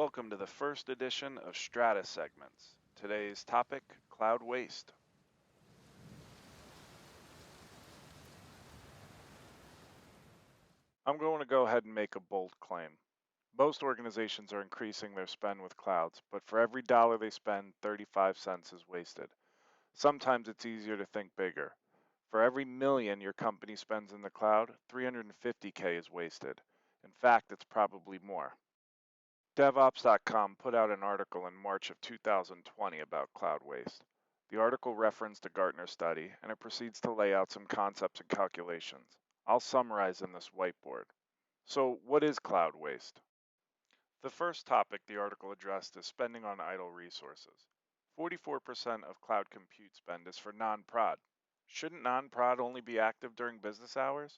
welcome to the first edition of Strata Segments. Today's topic, cloud waste. I'm going to go ahead and make a bold claim. Most organizations are increasing their spend with clouds, but for every dollar they spend, 35 cents is wasted. Sometimes it's easier to think bigger. For every million your company spends in the cloud, 350K is wasted. In fact, it's probably more. DevOps.com put out an article in March of 2020 about cloud waste. The article referenced a Gartner study, and it proceeds to lay out some concepts and calculations. I'll summarize in this whiteboard. So, what is cloud waste? The first topic the article addressed is spending on idle resources. 44% of cloud compute spend is for non-prod. Shouldn't non-prod only be active during business hours?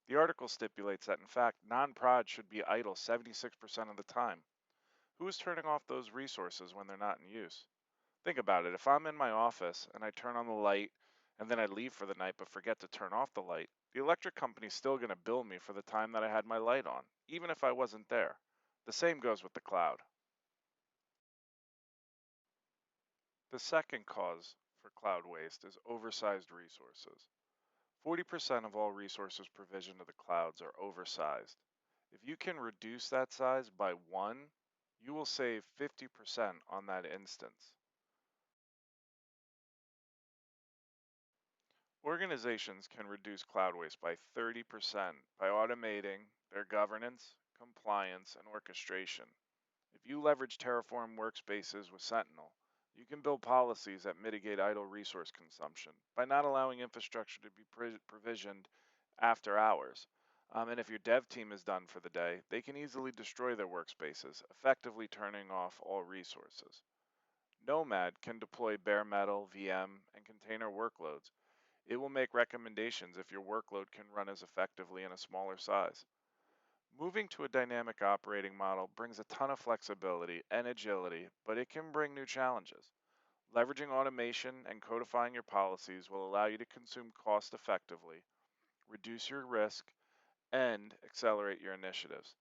The article stipulates that in fact, non-prod should be idle 76% of the time. Who is turning off those resources when they're not in use? Think about it. If I'm in my office and I turn on the light and then I leave for the night but forget to turn off the light, the electric company's still going to bill me for the time that I had my light on, even if I wasn't there. The same goes with the cloud. The second cause for cloud waste is oversized resources. 40% of all resources provisioned to the clouds are oversized. If you can reduce that size by one, you will save 50% on that instance. Organizations can reduce cloud waste by 30% by automating their governance, compliance, and orchestration. If you leverage Terraform Workspaces with Sentinel, you can build policies that mitigate idle resource consumption by not allowing infrastructure to be provisioned after hours. And if your dev team is done for the day, they can easily destroy their workspaces, effectively turning off all resources. Nomad can deploy bare metal, VM, and container workloads. It will make recommendations if your workload can run as effectively in a smaller size. Moving to a dynamic operating model brings a ton of flexibility and agility, but it can bring new challenges. Leveraging automation and codifying your policies will allow you to consume cost effectively, reduce your risk, and accelerate your initiatives.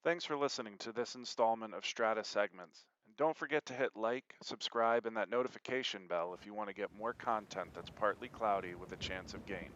Thanks for listening to this installment of Strata Segments. And don't forget to hit like, subscribe, and that notification bell if you want to get more content that's partly cloudy with a chance of gain.